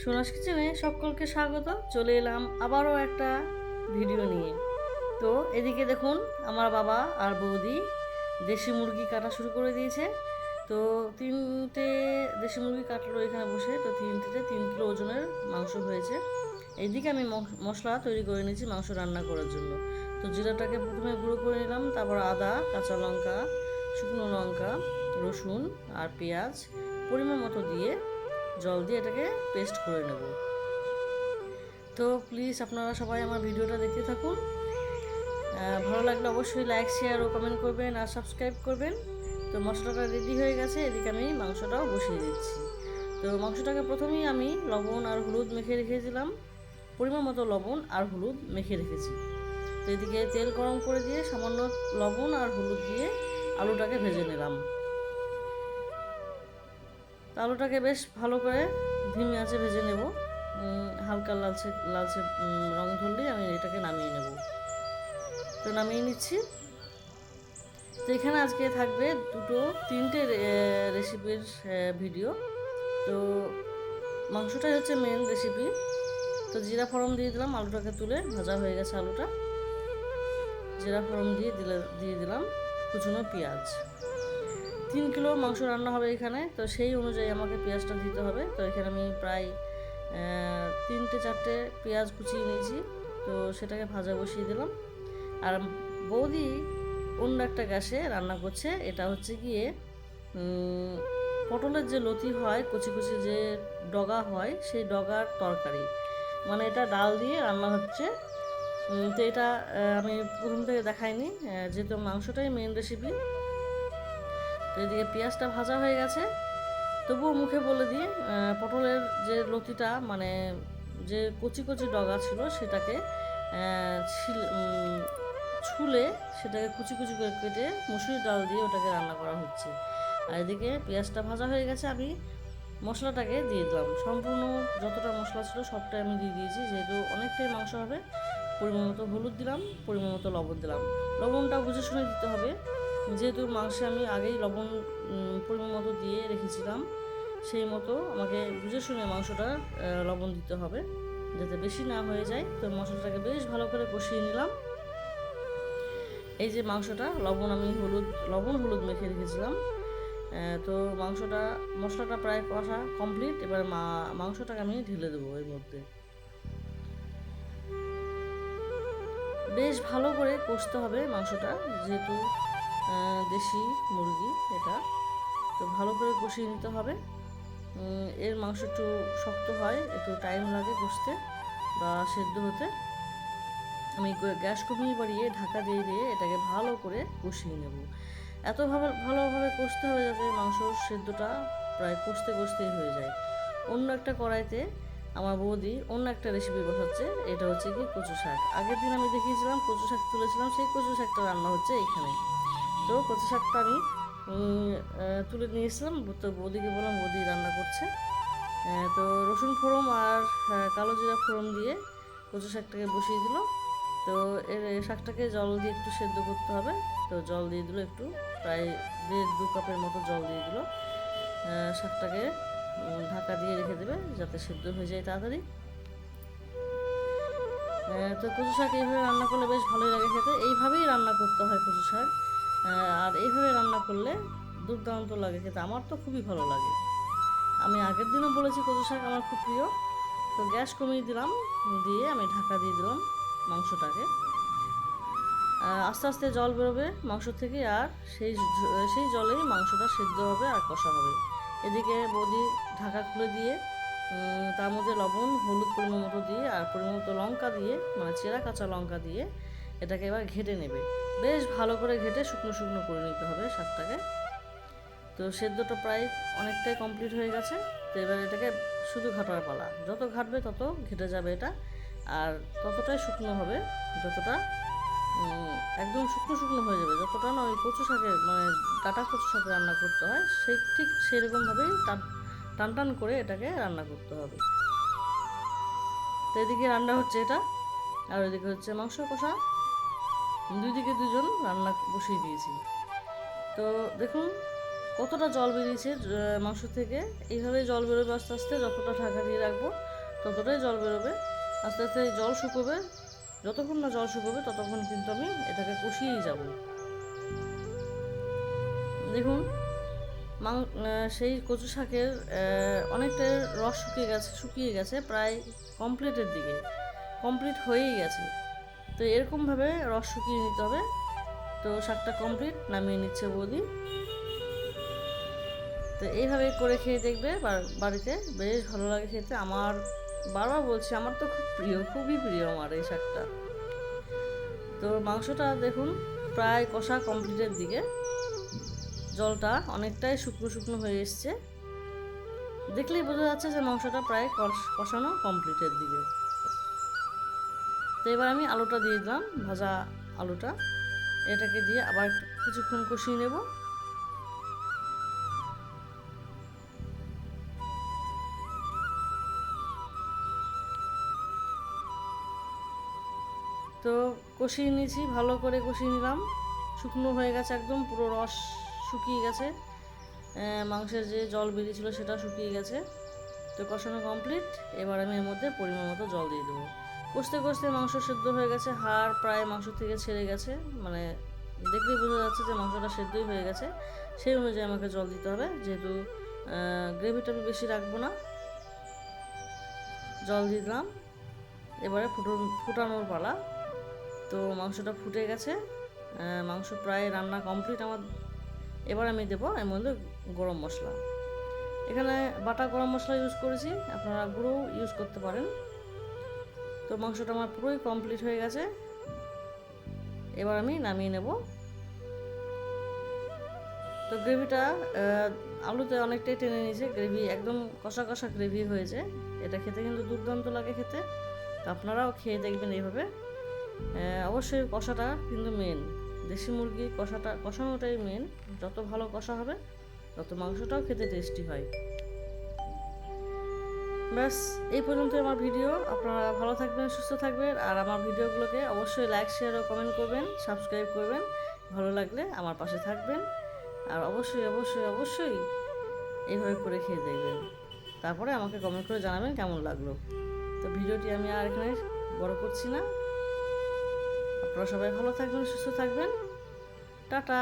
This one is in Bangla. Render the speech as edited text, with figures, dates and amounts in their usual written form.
সোনাস কিচেনে সকলকে স্বাগত। চলে এলাম আবারও একটা ভিডিও নিয়ে। তো এদিকে দেখুন আমার বাবা আর বৌদি দেশি মুরগি কাটা শুরু করে দিয়েছে। তো 3টে দেশি মুরগি কাটলো এখানে বসে। তো 3 কিলো ওজনের মাংস হয়েছে। এইদিকে আমি মশলা তৈরি করে নিয়েছি মাংস রান্না করার জন্য। তো জিরাটাকে প্রথমে গুঁড়ো করে নিলাম, তারপর আদা, কাঁচা লঙ্কা, শুকনো লঙ্কা, রসুন আর পেঁয়াজ পরিমাণ মতো দিয়ে জল দিয়ে এটাকে পেস্ট করে নেব। তো প্লিজ আপনারা সবাই আমার ভিডিওটা দেখতে থাকুন। ভালো লাগলে অবশ্যই লাইক, শেয়ার ও কমেন্ট করবেন আর সাবস্ক্রাইব করবেন। তো মশলাটা রেডি হয়ে গেছে, এদিকে আমি মাংসটাও বসিয়ে দিচ্ছি। তো মাংসটাকে প্রথমেই আমি লবণ আর হলুদ মেখে রেখেছিলাম, পরিমাণ মতো লবণ আর হলুদ মেখে রেখেছি। তো এদিকে তেল গরম করে দিয়ে সামান্য লবণ আর হলুদ দিয়ে আলুটাকে ভেজে নিলাম। আলুটাকে বেশ ভালো করে ধিমি আঁচে ভেজে নেব। হালকা লালচে লালচে রং ধরলেই আমি এটাকে নামিয়ে নেব। তো নামিয়ে নিচ্ছি। তো এখানে আজকে থাকবে 3টে রেসিপির ভিডিও। তো মাংসটাই হচ্ছে মেন রেসিপি। তো জিরা ফোড়ন দিয়ে দিলাম, আলুটাকে তুলে ভাজা হয়ে গেছে আলুটা। জিরা ফোড়ন দিয়ে দিলাম কুচনো পেঁয়াজ। 3 কিলো মাংস রান্না হবে এখানে, তো সেই অনুযায়ী আমাকে পেঁয়াজটা দিতে হবে। তো এখানে আমি প্রায় 3-4টে পেঁয়াজ কুচিয়ে নিয়েছি। তো সেটাকে ভাজা বসিয়ে দিলাম। আর বৌদি অন্য একটা গ্যাসে রান্না করছে। এটা হচ্ছে গিয়ে পটলের যে লতি হয়, কচি কচি যে ডগা হয়, সেই ডগার তরকারি, মানে এটা ডাল দিয়ে রান্না হচ্ছে। তো এটা আমি প্রথম থেকে দেখাইনি, যেহেতু মাংসটাই মেন রেসিপি। তো এদিকে পেঁয়াজটা ভাজা হয়ে গেছে। তবুও মুখে বলে দিই, পটলের যে লতিটা, মানে যে কচি কচি ডগা ছিল, সেটাকে ছুলে সেটাকে কুচি কুচি করে কেটে মুসুরির ডাল দিয়ে ওটাকে রান্না করা হচ্ছে। আর এদিকে পেঁয়াজটা ভাজা হয়ে গেছে, আমি মশলাটাকে দিয়ে দিলাম। সম্পূর্ণ যতটা মশলা ছিল সবটাই আমি দিয়ে দিয়েছি, যেহেতু অনেকটাই মাংস হবে। পরিমাণ মতো হলুদ দিলাম, পরিমাণ মতো লবণ দিলাম। লবণটা বুঝে শুনে দিতে হবে, যেহেতু মাংসে আমি আগেই লবণ পরিমাণ মতো দিয়ে রেখেছিলাম। সেই মতো আমাকে বুঝে শুনে মাংসটা লবণ দিতে হবে, যাতে বেশি না হয়ে যায়। তো মশলাটাকে বেশ ভালো করে কষিয়ে নিলাম। এই যে মাংসটা লবণ হলুদ মেখে রেখেছিলাম। তো মশলাটা প্রায় কষা কমপ্লিট। এবার মাংসটাকে আমি ঢেলে দেবো এর মধ্যে। বেশ ভালো করে কষতে হবে মাংসটা, যেহেতু দেশি মুরগি এটা। তো ভালো করে কষিয়ে নিতে হবে। এর মাংস একটু শক্ত হয়, একটু টাইম লাগে কষতে বা সেদ্ধ হতে। আমি গ্যাস কমিয়ে বাড়িয়ে ঢাকা দিয়ে দিয়ে এটাকে ভালো করে কষিয়ে নেব। ভালোভাবে কষতে হবে যাতে মাংস সেদ্ধটা প্রায় কষতেই হয়ে যায়। অন্য একটা কড়াইতে আমার বৌদি অন্য একটা রেসিপি বসাচ্ছে। এটা হচ্ছে কি কচু শাক। আগের দিন আমি দেখিয়েছিলাম কচু শাক তুলেছিলাম, সেই কচু শাকটা রান্না হচ্ছে এইখানে। তো কচু শাকটা আমি তুলে নিয়েছিলাম। তো বৌদিকে বললাম, বৌদি রান্না করছে। তো রসুন ফোড়ন আর কালো জিরা ফোড়ন দিয়ে কচু শাকটাকে বসিয়ে দিল। তো এর শাকটাকে জল দিয়ে একটু সেদ্ধ করতে হবে। তো জল দিয়ে দিল একটু, প্রায় 1.5-2 কাপের মতো জল দিয়ে দিল। শাকটাকে ঢাকা দিয়ে রেখে দেবে যাতে সেদ্ধ হয়ে যায় তাড়াতাড়ি। তো কচু শাক এইভাবে রান্না করলে বেশ ভালোই লাগে খেতে। এইভাবেই রান্না করতে হয় কচু শাক। আর এইভাবে রান্না করলে দুর্দান্ত লাগে খেতে, আমার তো খুবই ভালো লাগে। আমি আগের দিনও বলেছি কচু শাক আমার খুব প্রিয়। তো গ্যাস কমিয়ে দিলাম, দিয়ে আমি ঢাকা দিয়ে দিলাম মাংসটাকে। আস্তে আস্তে জল বেরোবে মাংস থেকে, আর সেই জলেই মাংসটা সেদ্ধ হবে আর কষা হবে। এদিকে বৌদি ঢাকা খুলে দিয়ে তার মধ্যে লবণ হলুদ পরিমাণ মতো দিয়ে আর পরিমাণ মতো লঙ্কা দিয়ে, মানে চেরা কাঁচা লঙ্কা দিয়ে এটাকে এবার ঘেটে নেবে। বেশ ভালো করে ঘেটে শুকনো শুকনো করে নিতে হবে শাকটাকে। তো সেদ্ধটা প্রায় অনেকটাই কমপ্লিট হয়ে গেছে। তো এবার এটাকে শুধু ঘাটার পালা, যত ঘাটবে তত ঘেটে যাবে এটা, আর ততটাই শুকনো হবে, যতটা একদম শুকনো শুকনো হয়ে যাবে। যতটা না ওই কচু শাকের, মানে ডাঁটা কচু শাকে রান্না করতে হয়, ঠিক সেরকমভাবেই টান টান করে এটাকে রান্না করতে হবে। তো এদিকে রান্না হচ্ছে এটা, আর ওইদিকে হচ্ছে মাংস কষা। দুই দিকে দুজন রান্না বসিয়ে দিয়েছি। তো দেখুন কতটা জল বেরিয়েছে মাংস থেকে। এইভাবে জল বেরোবে আস্তে আস্তে, যতটা ঢাকা দিয়ে রাখবো ততটাই জল বেরোবে। আস্তে আস্তে জল শুকোবে, যতক্ষণ না জল শুকোবে ততক্ষণ কিন্তু আমি এটাকে কষিয়েই যাব। দেখুন সেই কচু শাকের অনেকটা রস শুকিয়ে গেছে, প্রায় কমপ্লিটের দিকে, কমপ্লিট হয়েই গেছে। তো এরকমভাবে রস শুকিয়ে নিতে হবে। তো শাকটা কমপ্লিট, নামিয়ে নিচ্ছে বৌদি। তো এইভাবে করে খেয়ে দেখবে বাড়িতে, বেশ ভালো লাগে খেতে। আমার বারবার বলছি, আমার তো খুব প্রিয়, খুবই প্রিয় আমার এই শাকটা। তো মাংসটা দেখুন প্রায় কষা কমপ্লিটের দিকে, জলটা অনেকটাই শুকনো শুকনো হয়ে এসছে। দেখলেই বোঝা যাচ্ছে যে মাংসটা প্রায় কষানো কমপ্লিটের দিকে। তো এবার আমি আলুটা দিয়ে দিলাম, ভাজা আলুটা। এটাকে দিয়ে আবার কিছুক্ষণ কষিয়ে নেব। তো কষিয়ে নিয়েছি, ভালো করে কষিয়ে নিলাম। শুকনো হয়ে গেছে একদম, পুরো রস শুকিয়ে গেছে, মাংসের যে জল বেরিয়েছিল সেটা শুকিয়ে গেছে। তো কষানো কমপ্লিট। এবার আমি এর মধ্যে পরিমাণ মতো জল দিয়ে দেবো। কষতে কষতে মাংস সেদ্ধ হয়ে গেছে, হাড় প্রায় মাংস থেকে ছেড়ে গেছে, মানে দেখলেই বোঝা যাচ্ছে যে মাংসটা সেদ্ধই হয়ে গেছে। সেই অনুযায়ী আমাকে জল দিতে হবে, যেহেতু গ্রেভিটা আমি বেশি রাখবো না। জল দিয়ে দিলাম। এবারে ফুটানোর পালা। তো মাংসটা ফুটে গেছে, মাংস প্রায় রান্না কমপ্লিট আমার। এবার আমি দেবো এর মধ্যে গরম মশলা। এখানে বাটা গরম মশলা ইউজ করেছি, আপনারা গুঁড়ো ইউজ করতে পারেন। তো মাংসটা আমার পুরোই কমপ্লিট হয়ে গেছে। এবার আমি নামিয়ে নেব। তো গ্রেভিটা আলুতে অনেকটাই টেনে নিয়েছে, গ্রেভি একদম কষা কষা গ্রেভি হয়েছে। এটা খেতে কিন্তু দুর্দান্ত লাগে খেতে। তো আপনারাও খেয়ে দেখবেন এইভাবে। অবশ্যই কষাটা কিন্তু মেন, দেশি মুরগি কষানোটাই মেন। যত ভালো কষা হবে তত মাংসটাও খেতে টেস্টি হয়। ব্যাস, এই পর্যন্ত আমার ভিডিও। আপনারা ভালো থাকবেন, সুস্থ থাকবেন, আর আমার ভিডিওগুলোকে অবশ্যই লাইক, শেয়ার ও কমেন্ট করবেন, সাবস্ক্রাইব করবেন। ভালো লাগলে আমার পাশে থাকবেন। আর অবশ্যই অবশ্যই অবশ্যই এইভাবে করে খেয়ে দেখবেন, তারপরে আমাকে কমেন্ট করে জানাবেন কেমন লাগলো। তো ভিডিওটি আমি আর এখানে বড় করছি না। আপনারা সবাই ভালো থাকবেন, সুস্থ থাকবেন। টাটা।